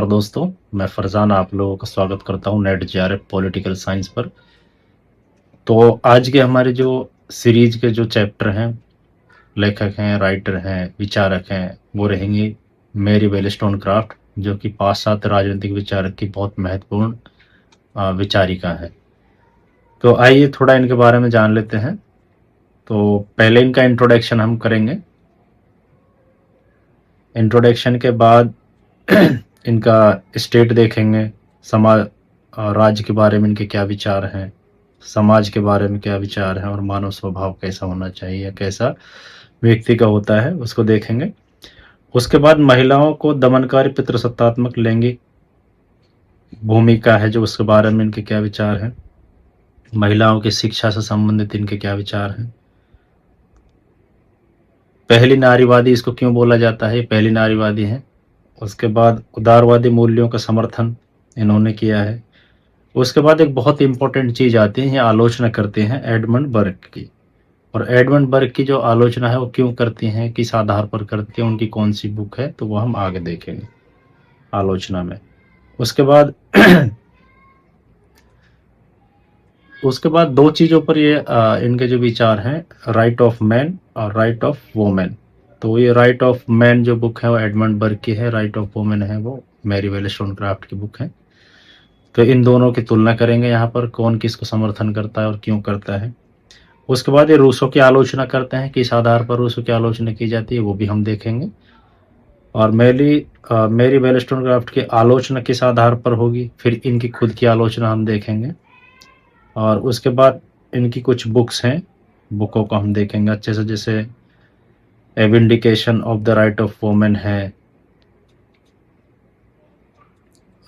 और दोस्तों, मैं फरजान आप लोगों का स्वागत करता हूँ नेट जेआरएफ पॉलिटिकल साइंस पर। तो आज के हमारे जो सीरीज के जो चैप्टर हैं, लेखक हैं, राइटर हैं, विचारक हैं, वो रहेंगे मेरी वेलस्टोनक्राफ्ट, जो कि पाश्चात्य राजनीतिक विचारक की बहुत महत्वपूर्ण विचारिका है। तो आइए थोड़ा इनके बारे में जान लेते हैं। तो पहले इनका इंट्रोडक्शन हम करेंगे। इंट्रोडक्शन के बाद इनका स्टेट देखेंगे, समाज राज्य के बारे में इनके क्या विचार हैं, समाज के बारे में क्या विचार हैं और मानव स्वभाव कैसा होना चाहिए, कैसा व्यक्ति का होता है, उसको देखेंगे। उसके बाद महिलाओं को दमनकारी पितृसत्तात्मक लैंगिक भूमिका है जो उसके बारे में इनके क्या विचार हैं, महिलाओं की शिक्षा से संबंधित इनके क्या विचार हैं, पहली नारीवादी इसको क्यों बोला जाता है, ये पहली नारीवादी है। उसके बाद उदारवादी मूल्यों का समर्थन इन्होंने किया है। उसके बाद एक बहुत इंपॉर्टेंट चीज आती है, ये आलोचना करते हैं एडमंड बर्ग की। और एडमंड बर्ग की जो आलोचना है वो क्यों करती हैं, किस आधार पर करती हैं, उनकी कौन सी बुक है, तो वो हम आगे देखेंगे आलोचना में। उसके बाद उसके बाद दो चीजों पर ये इनके जो विचार हैं, राइट ऑफ मैन और राइट ऑफ वोमेन। तो ये राइट ऑफ मैन जो बुक है वो एडमंड बर्ग की है, राइट ऑफ वोमेन है वो मैरी वेलस्टोनक्राफ्ट की बुक है। तो इन दोनों की तुलना करेंगे यहाँ पर, कौन किसको समर्थन करता है और क्यों करता है। उसके बाद ये रूसो की आलोचना करते हैं, किस आधार पर रूसो की आलोचना की जाती है वो भी हम देखेंगे। और मेरी वेलस्टोनक्राफ्ट की आलोचना किस आधार पर होगी, फिर इनकी खुद की आलोचना हम देखेंगे। और उसके बाद इनकी कुछ बुक्स हैं, बुकों को हम देखेंगे अच्छे से, जैसे a vindication of the right of women है,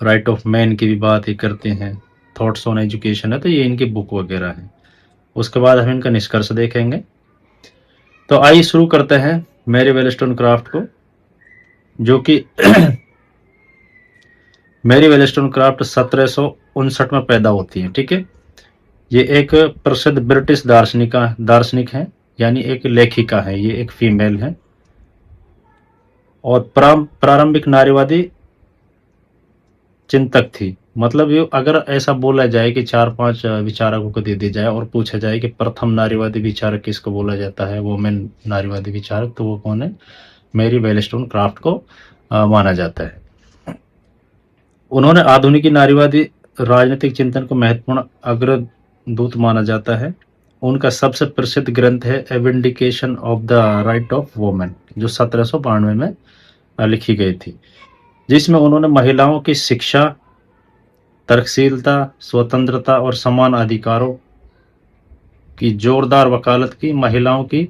राइट ऑफ मैन की भी बात ही करते हैं, थॉट्स ऑन एजुकेशन है, तो ये इनकी बुक वगैरह है। उसके बाद हम इनका निष्कर्ष देखेंगे। तो आइए शुरू करते हैं मैरी वेलस्टोनक्राफ्ट को, जो कि मैरी वेलस्टोनक्राफ्ट 1759 में पैदा होती है। ठीक है, ये एक प्रसिद्ध ब्रिटिश दार्शनिक है, यानी एक लेखिका है, ये एक फीमेल है और प्रारंभिक नारीवादी चिंतक थी। मतलब ये अगर ऐसा बोला जाए कि 4-5 विचारकों को दे दी जाए और पूछा जाए कि प्रथम नारीवादी विचारक किसको बोला जाता है, वोमेन नारीवादी विचारक, तो वो कौन है, मैरी वेलस्टोनक्राफ्ट को माना जाता है। उन्होंने आधुनिक नारीवादी राजनीतिक चिंतन को महत्वपूर्ण अग्रदूत माना जाता है। उनका सबसे प्रसिद्ध ग्रंथ है a vindication of the right of women, जो 1792 में लिखी गई थी, जिसमें उन्होंने महिलाओं की शिक्षा, तर्कशीलता, स्वतंत्रता और समान अधिकारों की जोरदार वकालत की। महिलाओं की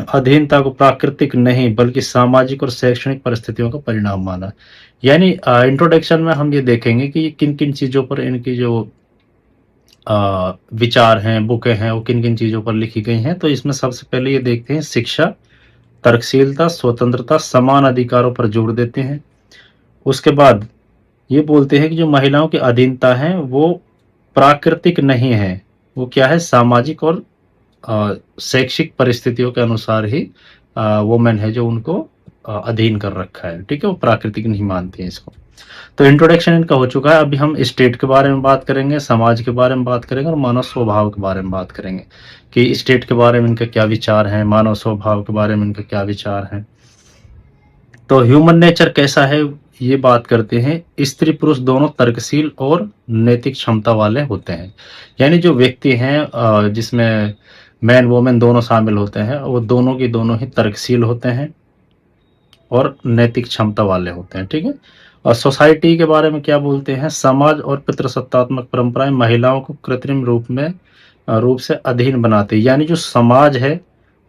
अधीनता को प्राकृतिक नहीं बल्कि सामाजिक और शैक्षणिक परिस्थितियों का परिणाम माना। यानी इंट्रोडक्शन में हम ये देखेंगे कि किन किन चीज़ों पर इनकी जो विचार हैं, बुकें हैं, वो किन किन चीज़ों पर लिखी गई हैं। तो इसमें सबसे पहले ये देखते हैं, शिक्षा, तर्कशीलता, स्वतंत्रता, समान अधिकारों पर जोर देते हैं। उसके बाद ये बोलते हैं कि जो महिलाओं की अधीनता है वो प्राकृतिक नहीं है, वो क्या है, सामाजिक और शैक्षिक परिस्थितियों के अनुसार ही वुमेन है जो उनको अधीन कर रखा है। ठीक है, वो प्राकृतिक नहीं मानती हैं इसको। तो इंट्रोडक्शन इनका हो चुका है। अभी हम स्टेट के बारे में बात करेंगे, समाज के बारे में बात करेंगे और मानव स्वभाव के बारे में बात करेंगे कि स्टेट के बारे में इनके क्या विचार हैं, मानव स्वभाव के बारे में इनके क्या विचार हैं। तो ह्यूमन नेचर कैसा है ये बात करते हैं। स्त्री पुरुष दोनों तर्कशील और नैतिक क्षमता वाले होते हैं। यानी जो व्यक्ति हैं जिसमें मैन वोमेन दोनों शामिल होते हैं, वो दोनों की दोनों ही तर्कशील होते हैं और नैतिक क्षमता वाले होते हैं। ठीक है, और सोसाइटी के बारे में क्या बोलते हैं, समाज और पितृसत्तात्मक परंपराएं महिलाओं को कृत्रिम रूप से अधीन बनाते हैं। यानी जो समाज है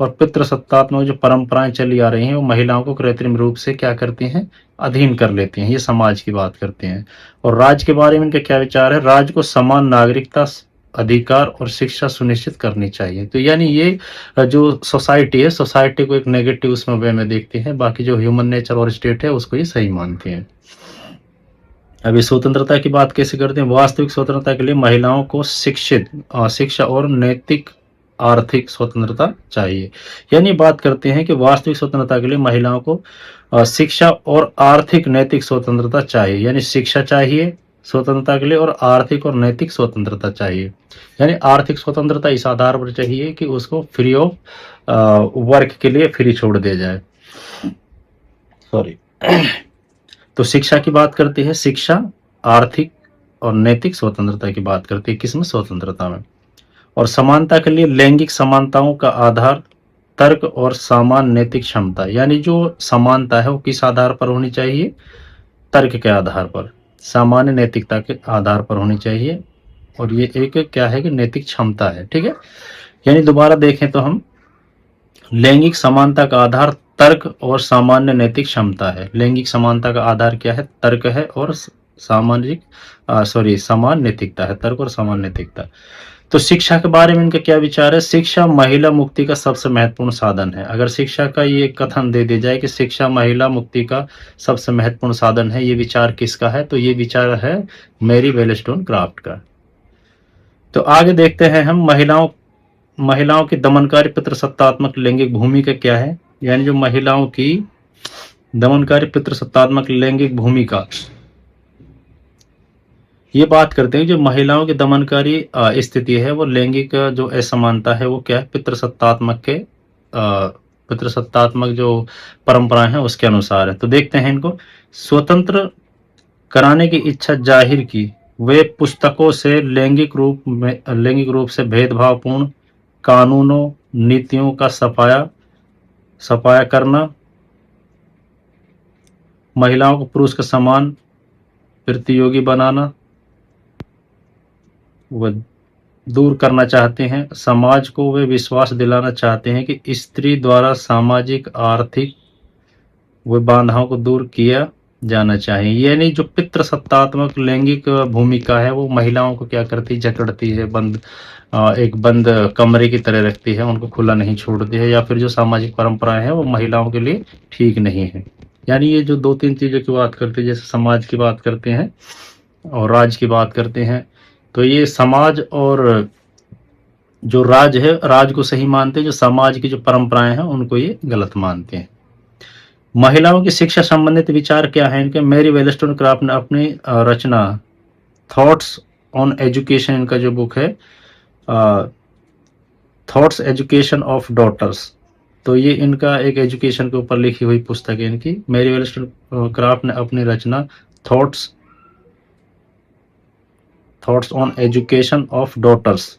और पितृसत्तात्मक जो परंपराएं चली आ रही हैं वो महिलाओं को कृत्रिम रूप से क्या करती हैं, अधीन कर लेती हैं। ये समाज की बात करते हैं। और राज्य के बारे में इनके क्या विचार है, राज्य को समान नागरिकता, अधिकार और शिक्षा सुनिश्चित करनी चाहिए। तो यानी ये जो सोसाइटी है, सोसाइटी को एक नेगेटिव उसमें वे में देखते हैं, बाकी जो ह्यूमन नेचर और स्टेट है उसको ये सही मानते हैं। अभी स्वतंत्रता की बात कैसे करते हैं, वास्तविक स्वतंत्रता के लिए महिलाओं को शिक्षा और नैतिक आर्थिक स्वतंत्रता चाहिए। यानी बात करते हैं कि वास्तविक स्वतंत्रता के लिए महिलाओं को शिक्षा और आर्थिक नैतिक स्वतंत्रता चाहिए। यानी शिक्षा चाहिए स्वतंत्रता के लिए और आर्थिक और नैतिक स्वतंत्रता चाहिए। यानी आर्थिक स्वतंत्रता इस आधार पर चाहिए कि उसको फ्री ऑफ वर्क के लिए फ्री छोड़ दिया जाए। सॉरी। तो शिक्षा की बात करती है, शिक्षा आर्थिक और नैतिक स्वतंत्रता की बात करती है, किसमें? स्वतंत्रता में। और समानता के लिए लैंगिक समानताओं का आधार तर्क और सामान्य नैतिक क्षमता। यानी जो समानता है वो किस आधार पर होनी चाहिए? तर्क के आधार पर, सामान्य नैतिकता के आधार पर होनी चाहिए। और ये एक क्या है कि नैतिक क्षमता है। ठीक है। यानी दोबारा देखें तो हम लैंगिक समानता का आधार तर्क और सामान्य नैतिक क्षमता है। लैंगिक समानता का आधार क्या है? तर्क है और समान नैतिकता है। तर्क और समान नैतिकता। तो शिक्षा के बारे में इनका क्या विचार है? शिक्षा महिला मुक्ति का सबसे महत्वपूर्ण साधन है। अगर शिक्षा का ये कथन दे दिया जाए कि शिक्षा महिला मुक्ति का सबसे महत्वपूर्ण साधन है, ये विचार किसका है? तो ये विचार है मैरी वेलस्टोनक्राफ्ट का। तो आगे देखते हैं हम महिलाओं की दमनकारी पितृसत्तात्मक लैंगिक भूमिका क्या है। यानी जो महिलाओं की दमनकारी पितृसत्तात्मक लैंगिक भूमिका, ये बात करते हैं जो महिलाओं की दमनकारी स्थिति है वो लैंगिक जो असमानता है वो क्या है? पितृसत्तात्मक जो परंपराएं हैं उसके अनुसार है। तो देखते हैं इनको। स्वतंत्र कराने की इच्छा जाहिर की, वे पुस्तकों से लैंगिक रूप से भेदभावपूर्ण कानूनों नीतियों का सफाया करना, महिलाओं को पुरुष के समान प्रतियोगी बनाना व दूर करना चाहते हैं। समाज को वे विश्वास दिलाना चाहते हैं कि स्त्री द्वारा सामाजिक आर्थिक व बाधाओं को दूर किया जाना चाहिए। यानी जो पितृसत्तात्मक लैंगिक भूमिका है वो महिलाओं को क्या करती है? जकड़ती है, एक बंद कमरे की तरह रखती है, उनको खुला नहीं छोड़ती है। या फिर जो सामाजिक परंपराएं हैं वो महिलाओं के लिए ठीक नहीं है। यानी ये जो दो तीन चीजों की बात करते हैं, जैसे समाज की बात करते हैं और राज की बात करते हैं, तो ये समाज और जो राज है, राज को सही मानते हैं, जो समाज की जो परंपराएं हैं उनको ये गलत मानते हैं। महिलाओं की शिक्षा संबंधित विचार क्या है इनके? मैरी वेलस्टोनक्राफ्ट ने अपनी रचना थॉट्स ऑन एजुकेशन, इनका जो बुक है थॉट्स एजुकेशन ऑफ डॉटर्स, तो ये इनका एक एजुकेशन के ऊपर लिखी हुई पुस्तक है इनकी। मैरी वेलस्टोनक्राफ्ट ने अपनी रचना thoughts on education of daughters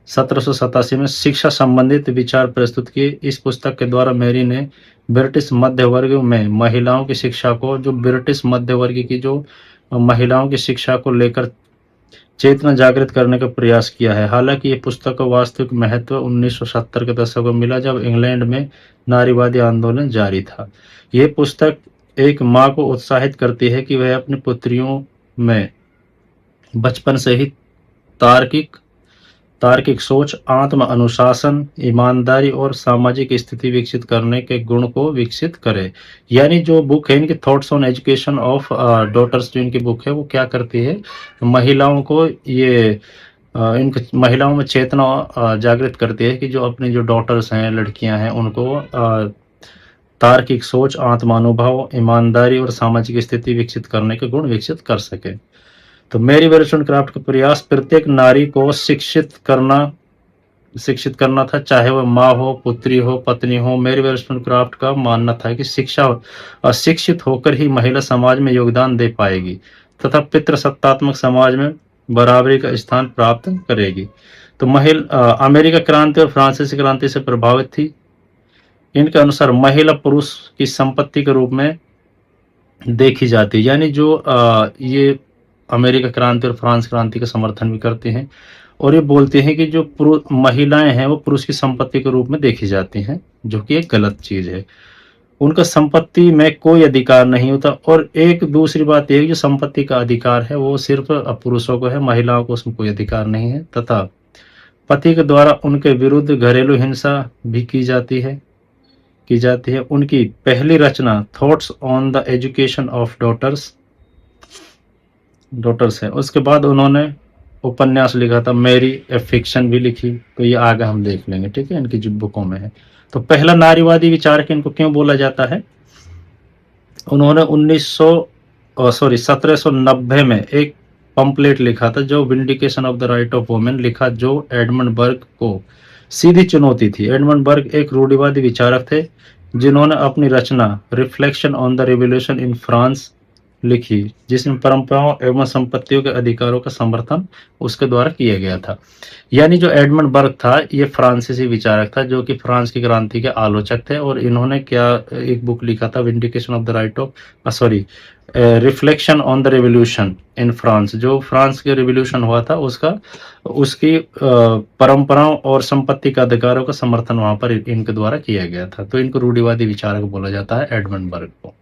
1787 में शिक्षा संबंधित विचार प्रस्तुत किए। इस पुस्तक के द्वारा मैरी ने ब्रिटिश मध्य वर्ग में महिलाओं की शिक्षा को, जो ब्रिटिश मध्य वर्ग की जो महिलाओं की शिक्षा को लेकर चेतना जागृत करने का प्रयास किया है। हालांकि ये पुस्तक का वास्तविक महत्व 1970 के दशक में मिला, जब इंग्लैंड में नारीवादी आंदोलन जारी था। यह पुस्तक एक माँ को उत्साहित करती है कि वह अपनी पुत्रियों में बचपन से ही तार्किक सोच, आत्म अनुशासन, ईमानदारी और सामाजिक स्थिति विकसित करने के गुण को विकसित करे। यानी जो बुक है इनकी thoughts on education of daughters, जो इनकी बुक है वो क्या करती है? महिलाओं को ये महिलाओं में चेतना जागृत करती है कि जो अपनी जो डॉटर्स हैं, लड़कियां हैं, उनको तार्किक सोच, आत्मानुभव, ईमानदारी और सामाजिक स्थिति विकसित करने के गुण विकसित कर सके। तो मैरी वेलस्टोनक्राफ्ट का प्रयास प्रत्येक नारी को शिक्षित करना था, चाहे वह माँ हो, पुत्री हो, पत्नी हो। मैरी वेलस्टोनक्राफ्ट का मानना था कि शिक्षित होकर ही महिला समाज में योगदान दे पाएगी तथा पितृसत्तात्मक समाज में बराबरी का स्थान प्राप्त करेगी। तो अमेरिका क्रांति और फ्रांसीसी क्रांति से प्रभावित थी। इनके अनुसार महिला पुरुष की संपत्ति के रूप में देखी जाती है। यानी जो ये अमेरिका क्रांति और फ्रांस क्रांति का समर्थन भी करते हैं और ये बोलते हैं कि जो महिलाएं हैं वो पुरुष की संपत्ति के रूप में देखी जाती हैं, जो कि एक गलत चीज है। उनका संपत्ति में कोई अधिकार नहीं होता। और एक दूसरी बात यह है कि जो संपत्ति का अधिकार है वो सिर्फ पुरुषों को है, महिलाओं को उसमें कोई अधिकार नहीं है। तथा पति के द्वारा उनके विरुद्ध घरेलू हिंसा भी की जाती है। उनकी पहली रचना thoughts on the education of daughters है। उसके बाद उन्होंने उपन्यास लिखा था, मैरी ए फिक्शन भी लिखी, तो ये आगे हम देख लेंगे, ठीक है, इनकी जो बुकों में है। तो पहला नारीवादी विचारक इनको क्यों बोला जाता है? उन्होंने 1790 में एक पंपलेट लिखा था जो vindication of the right of women लिखा, जो एडमंड बर्ग को सीधी चुनौती थी। एडमंड बर्ग एक रूढ़िवादी विचारक थे जिन्होंने अपनी रचना reflection on the revolution in France लिखी, जिसमें परंपराओं एवं संपत्तियों के अधिकारों का समर्थन उसके द्वारा किया गया था। यानी जो एडमंड बर्ग था, ये फ्रांसीसी विचारक था जो कि फ्रांस की क्रांति के आलोचक थे, और इन्होंने क्या एक बुक लिखा था, vindication of the right of sorry reflection on the revolution in France, जो फ्रांस के रिवोल्यूशन हुआ था उसका उसकी परंपराओं और संपत्ति के अधिकारों का समर्थन वहां पर इनके द्वारा किया गया था। तो इनको रूढ़िवादी विचारक बोला जाता है, एडमंड बर्ग को।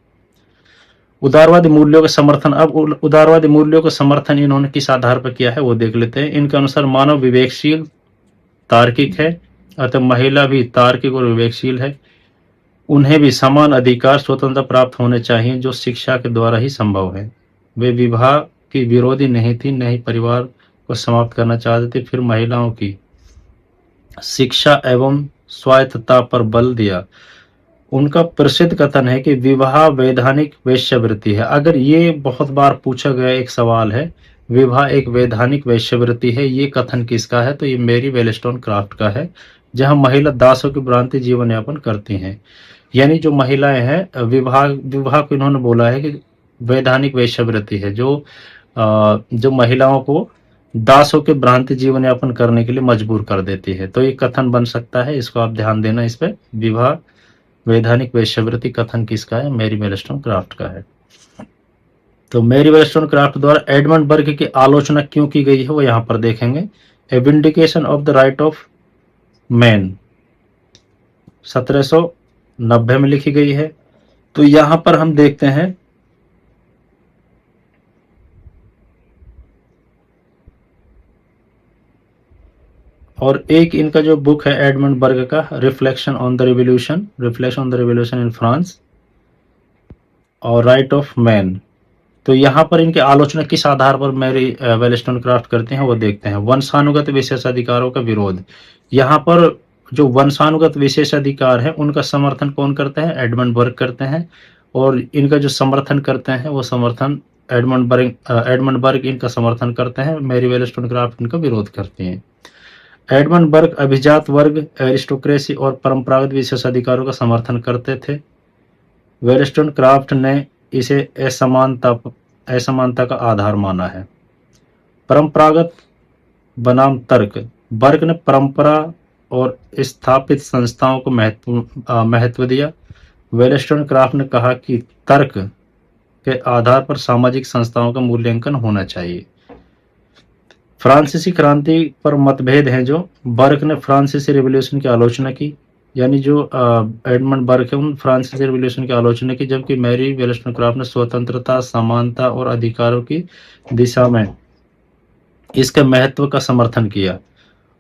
उदारवादी मूल्यों का समर्थन। अब उदारवादी मूल्यों का समर्थन इन्होंने किस आधार पर किया है वो देख लेते हैं। इनके अनुसार मानव विवेकशील तार्किक है, अतः महिला भी तार्किक और विवेकशील है। उन्हें भी समान अधिकार स्वतंत्रता प्राप्त होने चाहिए जो शिक्षा के द्वारा ही संभव है। वे विवाह की विरोधी नहीं थी, न ही परिवार को समाप्त करना चाहते थे। फिर महिलाओं की शिक्षा एवं स्वायत्तता पर बल दिया। उनका प्रसिद्ध कथन है कि विवाह वैधानिक वेश्यावृत्ति है। अगर ये बहुत बार पूछा गया एक सवाल है, विवाह एक वैधानिक वेश्यावृत्ति है, ये कथन किसका है? तो ये मैरी वेलेस्टोनक्राफ्ट का है, जहां महिला दासों की भ्रांति जीवन यापन करती हैं। यानी जो महिलाएं हैं, विवाह विवाह को इन्होंने बोला है कि वैधानिक वेश्यावृत्ति है, जो महिलाओं को दासों के भ्रांति जीवन यापन करने के लिए मजबूर कर देती है। तो ये कथन बन सकता है, इसको आप ध्यान देना। इस पे विवाह वैधानिक वेश्यावृत्ति कथन किसका है? मैरी वेलेस्टोनक्राफ्ट का है। तो मैरी वेलेस्टोनक्राफ्ट द्वारा एडमंड बर्ग की आलोचना क्यों की गई है वो यहां पर देखेंगे। A vindication of the right of man 1790 में लिखी गई है। तो यहां पर हम देखते हैं और एक इनका जो बुक है एडमंड बर्ग का, reflection on the revolution in France और राइट ऑफ मैन। तो यहाँ पर इनकी आलोचना किस आधार पर मैरी वेलेस्टोनक्राफ्ट करते हैं वो देखते हैं। वंशानुगत विशेषाधिकारों का विरोध। यहाँ पर जो वंशानुगत विशेषाधिकार है उनका समर्थन कौन करता है? एडमंड बर्ग करते हैं। और इनका जो समर्थन करते हैं वो समर्थन एडमंड बर्ग इनका समर्थन करते हैं, मैरी वेलेस्टोनक्राफ्ट इनका विरोध करती हैं। एडमंड बर्ग अभिजात वर्ग, एरिस्टोक्रेसी और परंपरागत विशेषाधिकारों का समर्थन करते थे। वेलेस्टोनक्राफ्ट ने इसे असमानता का आधार माना है। परंपरागत बनाम तर्क। बर्ग ने परंपरा और स्थापित संस्थाओं को महत्व दिया। वेलेस्टोनक्राफ्ट ने कहा कि तर्क के आधार पर सामाजिक संस्थाओं का मूल्यांकन होना चाहिए। फ्रांसीसी क्रांति पर मतभेद हैं। जो बर्ग ने फ्रांसीसी रिवॉल्यूशन की आलोचना की, यानी जो एडमंड बर्ग है उन फ्रांसीसी रिवॉल्यूशन की आलोचना की, जबकि मैरी वेलेस्टोनक्राफ्ट ने स्वतंत्रता, समानता और अधिकारों की दिशा में इसके महत्व का समर्थन किया।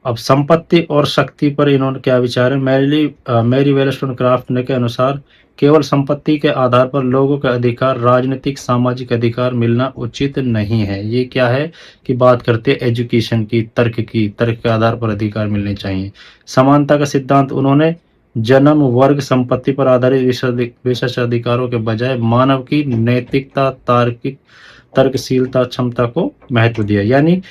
अब संपत्ति और शक्ति पर इन्होंने क्या विचार है? मैरी वेलेस्टोनक्राफ्ट ने के अनुसार केवल संपत्ति के आधार पर लोगों का अधिकार, राजनीतिक सामाजिक अधिकार मिलना उचित नहीं है। ये क्या है कि बात करते हैं एजुकेशन की, तर्क के आधार पर अधिकार मिलने चाहिए। समानता का सिद्धांत उन्होंने जन्म, वर्ग, संपत्ति पर आधारित विशेष अधिकारों के बजाय मानव की नैतिकता, तर्कशीलता, क्षमता को महत्व दिया। यानी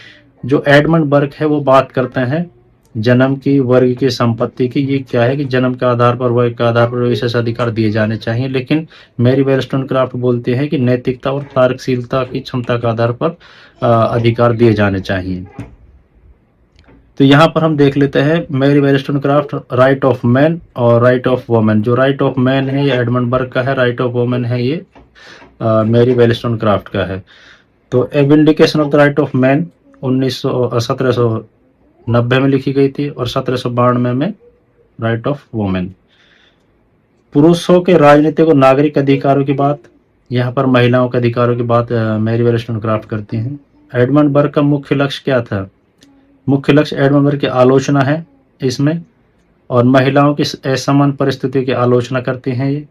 जो एडमंड बर्ग है वो बात करते हैं जन्म की, वर्ग की, संपत्ति की। ये क्या है कि जन्म के आधार पर, वर्ग के आधार पर विशेष अधिकार दिए जाने चाहिए, लेकिन मैरी वेलेस्टोनक्राफ्ट बोलते हैं कि नैतिकता और तार्कशीलता की क्षमता के आधार पर अधिकार दिए जाने चाहिए। तो यहाँ पर हम देख लेते हैं मैरी वेलेस्टोनक्राफ्ट, राइट ऑफ मैन और राइट ऑफ वुमेन। जो राइट ऑफ मैन है ये एडमंड बर्ग का है, राइट ऑफ वुमेन है ये मैरी वेलेस्टोनक्राफ्ट का है। तो a vindication of the right of man 1790 में लिखी गई थी और 1792 में राइट ऑफ वुमेन। पुरुषों के राजनीतिक और नागरिक अधिकारों की बात, यहाँ पर महिलाओं के अधिकारों की बात मैरी वेलेस्टोनक्राफ्ट करती हैं। एडमंड बर्ग का मुख्य लक्ष्य क्या था? मुख्य लक्ष्य एडमंड बर्ग की आलोचना है इसमें, और महिलाओं की असमान परिस्थितियों की आलोचना करती हैं ये।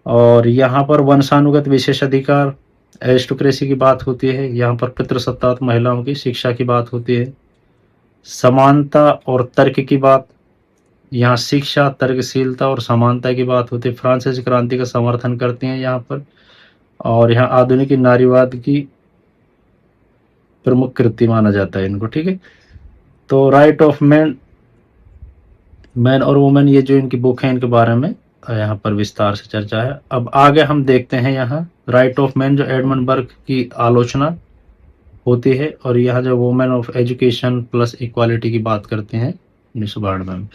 और यहाँ पर वंशानुगत विशेषाधिकार एरिस्टोक्रेसी की बात होती है, यहाँ पर पितृसत्तात्मक महिलाओं की शिक्षा की बात होती है। समानता और तर्क की बात, यहाँ शिक्षा, तर्कशीलता और समानता की बात होती है। फ्रांसीसी क्रांति का समर्थन करते हैं यहाँ पर। और यहाँ आधुनिक नारीवाद की प्रमुख कृति माना जाता है इनको, ठीक है। तो राइट ऑफ मैन, मैन और वुमेन, ये जो इनकी बुक है इनके बारे में यहाँ पर विस्तार से चर्चा है। अब आगे हम देखते हैं यहाँ राइट ऑफ मैन जो एडमंड बर्ग की आलोचना होती है, और यहाँ जो women of education plus equality की बात करते हैं 1992 में।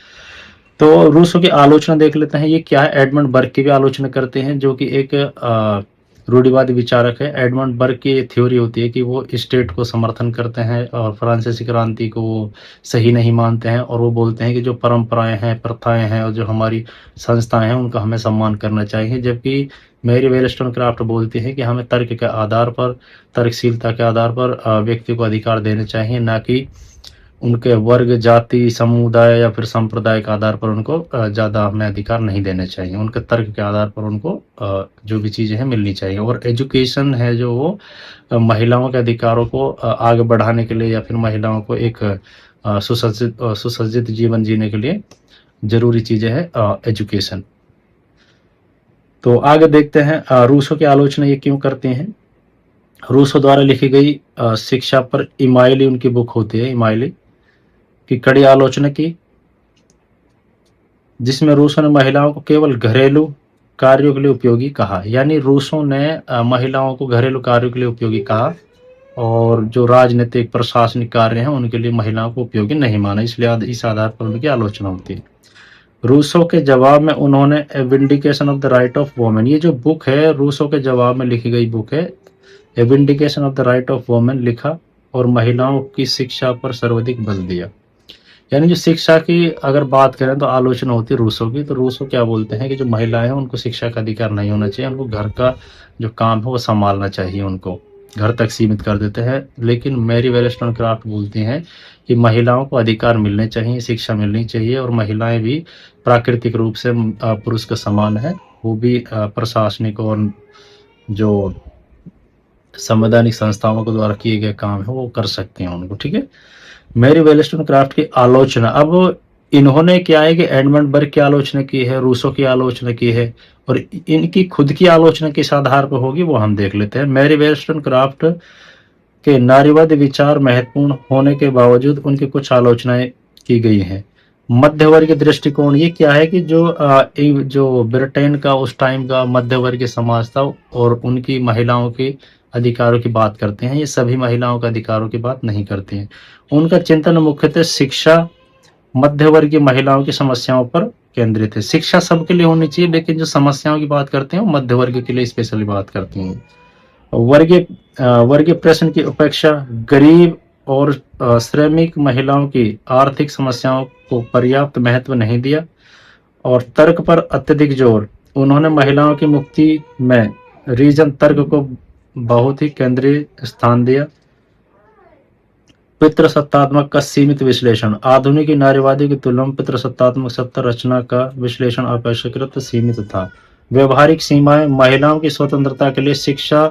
तो रूसो की आलोचना देख लेते हैं, ये क्या है। एडमंड बर्ग की भी आलोचना करते हैं, जो कि एक रूढ़िवादी विचारक है। एडमंड बर्ग की थ्योरी होती है कि वो स्टेट को समर्थन करते हैं और फ्रांसीसी क्रांति को वो सही नहीं मानते हैं, और वो बोलते हैं कि जो परंपराएं हैं, प्रथाएं हैं और जो हमारी संस्थाएं हैं उनका हमें सम्मान करना चाहिए। जबकि मैरी वेलस्टोनक्राफ्ट बोलती है कि हमें तर्क के आधार पर, तर्कशीलता के आधार पर व्यक्ति को अधिकार देने चाहिए, ना कि उनके वर्ग, जाति, समुदाय या फिर संप्रदाय के आधार पर उनको ज़्यादा हमें अधिकार नहीं देने चाहिए। उनके तर्क के आधार पर उनको जो भी चीज़ें हैं मिलनी चाहिए। और एजुकेशन है जो वो महिलाओं के अधिकारों को आगे बढ़ाने के लिए या फिर महिलाओं को एक सुसज्जित जीवन जीने के लिए ज़रूरी चीज़ें है एजुकेशन। तो आगे देखते हैं रूसो की आलोचना ये क्यों करते हैं। रूसो द्वारा लिखी गई शिक्षा पर इमाइली उनकी बुक होती है, इमाइली की कड़ी आलोचना की, जिसमें रूसों ने महिलाओं को केवल घरेलू कार्यों के लिए उपयोगी कहा। यानी रूसों ने महिलाओं को घरेलू कार्यों के लिए उपयोगी कहा, और जो राजनीतिक प्रशासनिक कार्य हैं उनके लिए महिलाओं को उपयोगी नहीं माना, इसलिए इस आधार पर उनकी आलोचना होती है। रूसो के जवाब में उन्होंने a vindication of the right of women, ये जो बुक है रूसो के जवाब में लिखी गई बुक है, a vindication of the right of women लिखा, और महिलाओं की शिक्षा पर सर्वाधिक बल दिया। यानी जो शिक्षा की अगर बात करें तो आलोचना होती है रूसो की। तो रूसो क्या बोलते हैं कि जो महिलाएं हैं उनको शिक्षा का अधिकार नहीं होना चाहिए, उनको घर का जो काम है वो संभालना चाहिए, उनको घर तक सीमित कर देते हैं। लेकिन मैरी वेलस्टोनक्राफ्ट बोलती हैं कि महिलाओं को अधिकार मिलने चाहिए, शिक्षा मिलनी चाहिए, और महिलाएं भी प्राकृतिक रूप से पुरुष के समान है, वो भी प्रशासनिक और जो संवैधानिक संस्थाओं के द्वारा किए गए काम है वो कर सकते हैं उनको, ठीक है। मैरी वेलस्टोनक्राफ्ट की आलोचना, अब इन्होंने क्या है कि एडमंड बर्ग की आलोचना की है, रूसो की आलोचना की है, और इनकी खुद की आलोचना किस आधार पर होगी वो हम देख लेते हैं। मैरी वेलस्टोनक्राफ्ट के नारीवादी विचार महत्वपूर्ण होने के बावजूद उनकी कुछ आलोचनाएं की गई हैं। मध्यवर्गीय दृष्टिकोण, ये क्या है कि जो ब्रिटेन का उस टाइम का मध्यवर्गीय समाज था, और उनकी महिलाओं के अधिकारों की बात करते हैं, ये सभी महिलाओं के अधिकारों की बात नहीं करते हैं। उनका चिंतन मुख्यतः शिक्षा, मध्यवर्गीय महिलाओं की समस्याओं पर केंद्रित है। शिक्षा सबके लिए होनी चाहिए, लेकिन जो समस्याओं की बात करते हैं वो मध्यवर्गीय के लिए स्पेशली बात करती हैं। वर्गीय प्रश्न की उपेक्षा, गरीब और श्रमिक महिलाओं की आर्थिक समस्याओं को पर्याप्त महत्व नहीं दिया, और तर्क पर अत्यधिक जोर। उन्होंने महिलाओं की मुक्ति में रीजन तर्क को बहुत ही केंद्रीय स्थान दिया। पितृसत्तात्मक का सीमित विश्लेषण, आधुनिक नारीवादी की तुलना में पितृसत्तात्मक सत्ता रचना का विश्लेषण अपेक्षाकृत सीमित था। व्यवहारिक सीमाएं, महिलाओं की स्वतंत्रता के लिए शिक्षा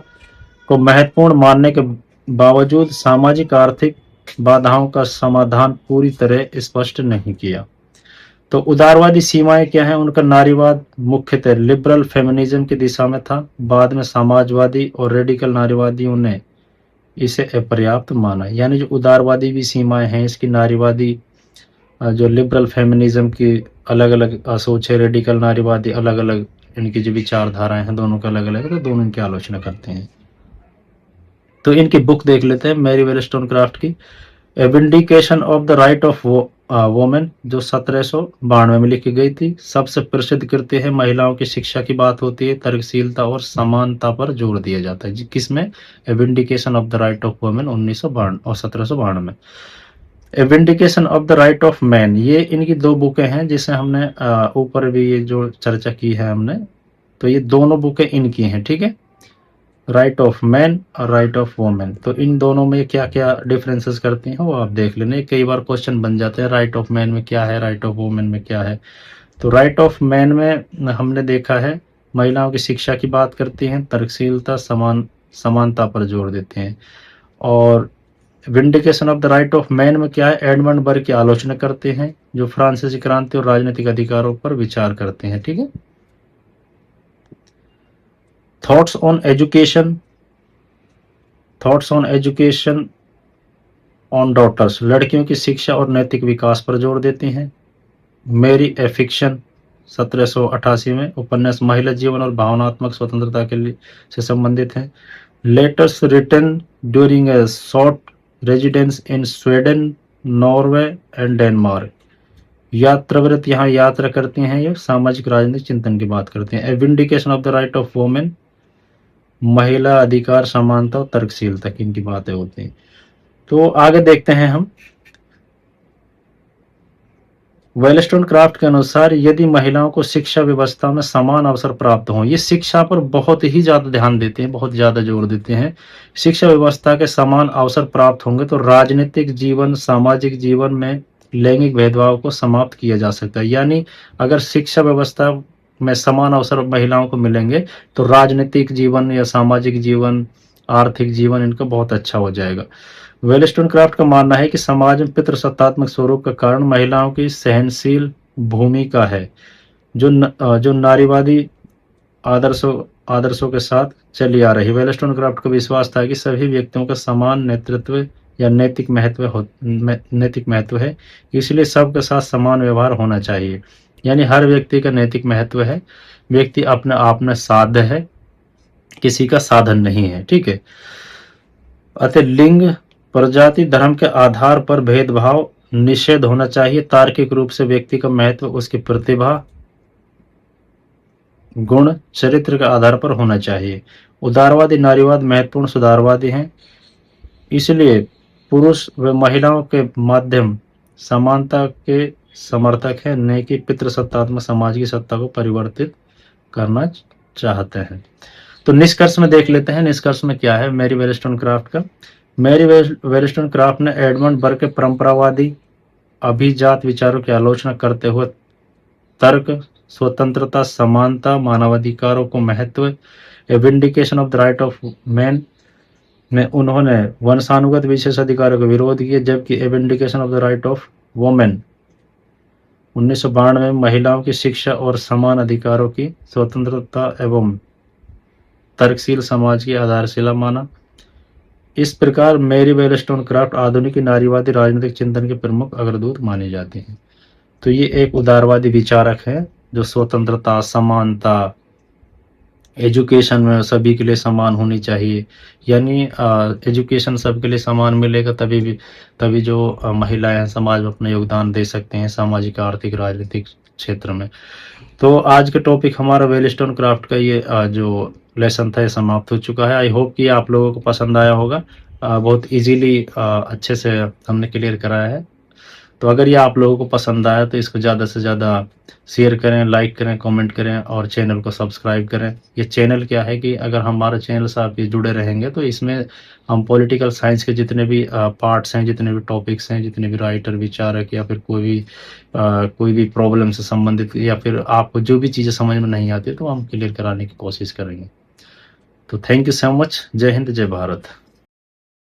को महत्वपूर्ण मानने के बावजूद सामाजिक आर्थिक बाधाओं का समाधान पूरी तरह स्पष्ट नहीं किया। तो उदारवादी सीमाएं क्या हैं, उनका नारीवाद मुख्यतः लिबरल फेमिनिज्म की दिशा में था। बाद में समाजवादी और रेडिकल नारीवादियों ने इसे अपर्याप्त माना। यानी जो उदारवादी भी सीमाएं हैं इसकी, नारीवादी जो लिबरल फेमिनिज्म की अलग अलग सोच है, रेडिकल नारीवादी अलग अलग, इनकी जो विचारधाराएं हैं दोनों का अलग अलग है, तो दोनों इनकी आलोचना करते हैं। तो इनकी बुक देख लेते हैं मैरी वेलस्टोनक्राफ्ट की, a vindication of the right of women, जो 1792 में लिखी गई थी। सबसे प्रसिद्ध कृति है, महिलाओं की शिक्षा की बात होती है, तर्कशीलता और समानता पर जोर दिया जाता है। किसमें, a vindication of the right of women 1992 और 1792 में। A vindication of the right of man, ये इनकी दो बुकें हैं जिसे हमने ऊपर भी ये जो चर्चा की है हमने, तो ये दोनों बुकें इनकी हैं, ठीक है। राइट ऑफ मैन और राइट ऑफ वुमेन, तो इन दोनों में क्या क्या डिफरेंसेस करती हैं वो आप देख लेना। कई बार क्वेश्चन बन जाते हैं राइट ऑफ मैन में क्या है, राइट ऑफ वुमेन में क्या है। तो राइट ऑफ मैन में हमने देखा है महिलाओं की शिक्षा की बात करती हैं, तर्कशीलता, समानता पर जोर देते हैं। और vindication of the right of man में क्या है, एडमंड बर्ग की आलोचना करते हैं जो फ्रांसीसी क्रांति और राजनीतिक अधिकारों पर विचार करते हैं। ठीक है। Thoughts on education, thoughts on education on daughters, लड़कियों की शिक्षा और नैतिक विकास पर जोर देते हैं। मेरी ए फिक्शन 1788 में उपन्यास महिला जीवन और भावनात्मक स्वतंत्रता के लिए से संबंधित है। Letters written during a short residence in Sweden, Norway and Denmark, यात्रावृत यहाँ यात्रा करते हैं। ये सामाजिक राजनीतिक चिंतन की बात करते हैं। A vindication of the right of women, महिला अधिकार, समानता और तर्कशीलता की इनकी बातें होती हैं। तो आगे देखते हैं हम। वेलस्टोनक्राफ्ट के अनुसार यदि महिलाओं को शिक्षा व्यवस्था में समान अवसर प्राप्त हों, ये शिक्षा पर बहुत ही ज्यादा ध्यान देते हैं, बहुत ज्यादा जोर देते हैं। शिक्षा व्यवस्था के समान अवसर प्राप्त होंगे तो राजनीतिक जीवन, सामाजिक जीवन में लैंगिक भेदभाव को समाप्त किया जा सकता है। यानी अगर शिक्षा व्यवस्था में समान अवसर महिलाओं को मिलेंगे तो राजनीतिक जीवन या सामाजिक जीवन, आर्थिक जीवन इनका बहुत अच्छा हो जाएगा। वेलस्टोनक्राफ्ट का मानना है कि समाज में पितृसत्तात्मक स्वरूप का कारण महिलाओं की सहनशील भूमिका है जो नारीवादी आदर्शों के साथ चली आ रही। वेलस्टोनक्राफ्ट का विश्वास था कि सभी व्यक्तियों का समान नेतृत्व या नैतिक महत्व है, इसलिए सबके साथ समान व्यवहार होना चाहिए। यानी हर व्यक्ति का नैतिक महत्व है, व्यक्ति अपने आप में साध्य है, किसी का साधन नहीं है। ठीक है। अतः लिंग, प्रजाति, धर्म के आधार पर भेदभाव निषेध होना चाहिए। तार्किक रूप से व्यक्ति का महत्व उसकी प्रतिभा, गुण, चरित्र के आधार पर होना चाहिए। उदारवादी नारीवाद महत्वपूर्ण सुधारवादी हैं, इसलिए पुरुष व महिलाओं के माध्यम समानता के समर्थक है, न कि पितृसत्तात्मक समाज की सत्ता को परिवर्तित करना चाहते हैं। तो निष्कर्ष में देख लेते हैं, निष्कर्ष में क्या है मैरी वेलस्टोनक्राफ्ट का। मैरी वेलस्टोनक्राफ्ट ने एडमंड बर्ग के परंपरावादी अभिजात विचारों की आलोचना करते हुए तर्क, स्वतंत्रता, समानता, मानवाधिकारों को महत्व, a vindication of the right of man में उन्होंने वंशानुगत विशेष अधिकारों का विरोध किया, जबकि a vindication of the right of women 1992 में महिलाओं की शिक्षा और समान अधिकारों की स्वतंत्रता एवं तर्कशील समाज की आधारशिला माना। इस प्रकार मैरी वेलस्टोनक्राफ्ट आधुनिक नारीवादी राजनीतिक चिंतन के प्रमुख अग्रदूत माने जाते हैं। तो ये एक उदारवादी विचारक है जो स्वतंत्रता, समानता, एजुकेशन में सभी के लिए समान होनी चाहिए। यानी एजुकेशन सबके लिए समान मिलेगा तभी जो महिलाएं हैं समाज में अपना योगदान दे सकते हैं सामाजिक, आर्थिक, राजनीतिक क्षेत्र में। तो आज का टॉपिक हमारा वेलस्टोनक्राफ्ट का ये जो लेसन था ये समाप्त हो चुका है। आई होप कि आप लोगों को पसंद आया होगा। बहुत इजीली अच्छे से हमने क्लियर कराया है। तो अगर ये आप लोगों को पसंद आया तो इसको ज़्यादा से ज़्यादा शेयर करें, लाइक करें, कमेंट करें और चैनल को सब्सक्राइब करें। ये चैनल क्या है कि अगर हमारे चैनल से आप ये जुड़े रहेंगे तो इसमें हम पॉलिटिकल साइंस के जितने भी पार्ट्स हैं, जितने भी टॉपिक्स हैं, जितने भी राइटर, विचारक या फिर कोई भी प्रॉब्लम से संबंधित या फिर आपको जो भी चीज़ें समझ में नहीं आती तो हम क्लियर कराने की कोशिश करेंगे। तो थैंक यू सो मच। जय हिंद, जय भारत।